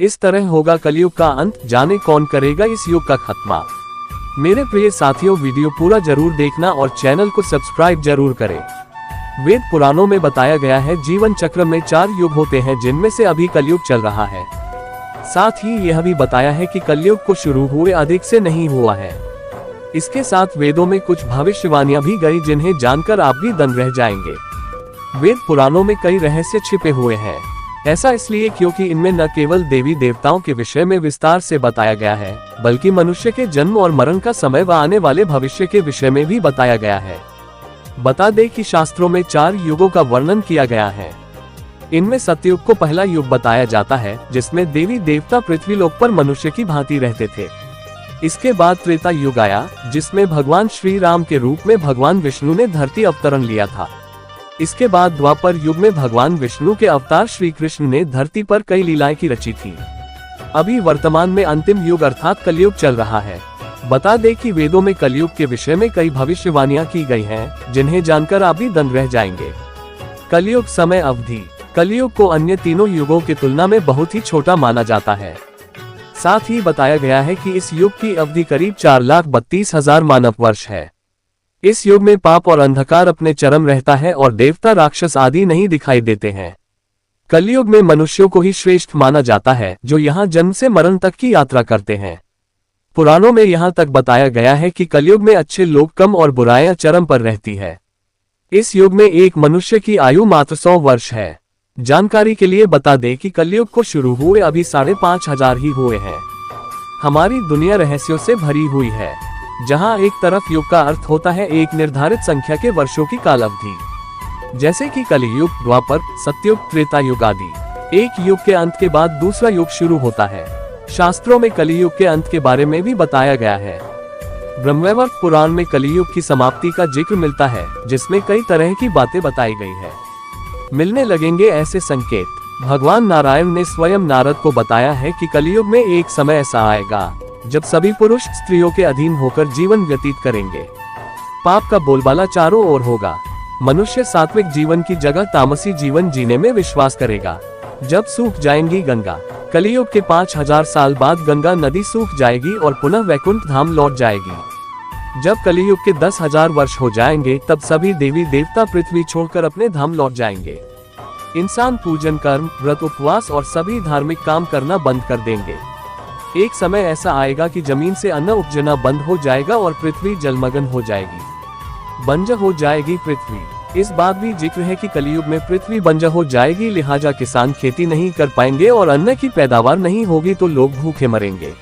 इस तरह होगा कलयुग का अंत, जाने कौन करेगा इस युग का खात्मा। मेरे प्रिय साथियों, वीडियो पूरा जरूर देखना और चैनल को सब्सक्राइब जरूर करें। वेद पुराणों में बताया गया है जीवन चक्र में 4 युग होते हैं, जिनमें से अभी कलयुग चल रहा है। साथ ही यह भी बताया है कि कलयुग को शुरू हुए अधिक से नहीं हुआ है। इसके साथ वेदों में कुछ भविष्यवाणियां भी गई, जिन्हें जानकर आप भी दंग रह जाएंगे। वेद पुराणों में कई रहस्य छिपे हुए हैं। ऐसा इसलिए क्योंकि इनमें न केवल देवी देवताओं के विषय में विस्तार से बताया गया है, बल्कि मनुष्य के जन्म और मरण का समय व आने वाले भविष्य के विषय में भी बताया गया है। बता दें कि शास्त्रों में 4 युगों का वर्णन किया गया है। इनमें सतयुग को पहला युग बताया जाता है, जिसमें देवी देवता पृथ्वीलोक पर मनुष्य की भांति रहते थे। इसके बाद त्रेता युग आया, जिसमें भगवान श्री राम के रूप में भगवान विष्णु ने धरती अवतरण लिया था। इसके बाद द्वापर युग में भगवान विष्णु के अवतार श्री कृष्ण ने धरती पर कई लीलाएं की रची थी। अभी वर्तमान में अंतिम युग अर्थात कलयुग चल रहा है। बता दें कि वेदों में कलयुग के विषय में कई भविष्यवाणियां की गई हैं, जिन्हें जानकर आप भी दंग रह जाएंगे। कलयुग समय अवधि। कलयुग को अन्य तीनों युगों की तुलना में बहुत ही छोटा माना जाता है। साथ ही बताया गया है कि इस युग की अवधि करीब 4,32,000 मानव वर्ष है। इस युग में पाप और अंधकार अपने चरम रहता है और देवता राक्षस आदि नहीं दिखाई देते हैं। कलयुग में मनुष्यों को ही श्रेष्ठ माना जाता है, जो यहाँ जन्म से मरण तक की यात्रा करते हैं। पुराणों में यहाँ तक बताया गया है कि कलयुग में अच्छे लोग कम और बुराइयां चरम पर रहती है। इस युग में एक मनुष्य की आयु मात्र 100 वर्ष है। जानकारी के लिए बता दें कि कलयुग को शुरू हुए अभी 5,500 ही हुए हैं। हमारी दुनिया रहस्यों से भरी हुई है, जहां एक तरफ युग का अर्थ होता है एक निर्धारित संख्या के वर्षों की काल अवधि, जैसे कि कलियुग, द्वापर, सतयुग, त्रेता युग आदि। एक युग के अंत के बाद दूसरा युग शुरू होता है। शास्त्रों में कलियुग के अंत के बारे में भी बताया गया है। ब्रह्मवैवर्त पुराण में कलियुग की समाप्ति का जिक्र मिलता है, जिसमें कई तरह की बातें बताई गई है। मिलने लगेंगे ऐसे संकेत। भगवान नारायण ने स्वयं नारद को बताया है कि कलियुग में एक समय ऐसा आएगा जब सभी पुरुष स्त्रियों के अधीन होकर जीवन व्यतीत करेंगे। पाप का बोलबाला चारों ओर होगा। मनुष्य सात्विक जीवन की जगह तामसी जीवन जीने में विश्वास करेगा। जब सूख जाएंगी गंगा। कलियुग के 5,000 साल बाद गंगा नदी सूख जाएगी और पुनः वैकुंठ धाम लौट जाएगी। जब कलियुग के 10,000 वर्ष हो जाएंगे, तब सभी देवी देवता पृथ्वी छोड़कर अपने धाम लौट जाएंगे। इंसान पूजन, कर्म, व्रत, उपवास और सभी धार्मिक काम करना बंद कर देंगे। एक समय ऐसा आएगा कि जमीन से अन्न उपजना बंद हो जाएगा और पृथ्वी जलमग्न हो जाएगी। बंजर हो जाएगी पृथ्वी। इस बात भी जिक्र है कि कलयुग में पृथ्वी बंजर हो जाएगी, लिहाजा किसान खेती नहीं कर पाएंगे और अन्न की पैदावार नहीं होगी तो लोग भूखे मरेंगे।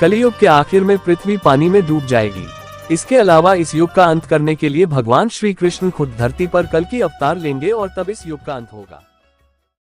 कलयुग के आखिर में पृथ्वी पानी में डूब जाएगी। इसके अलावा इस युग का अंत करने के लिए भगवान श्री कृष्ण खुद धरती पर कल की अवतार लेंगे और तब इस युग का अंत होगा।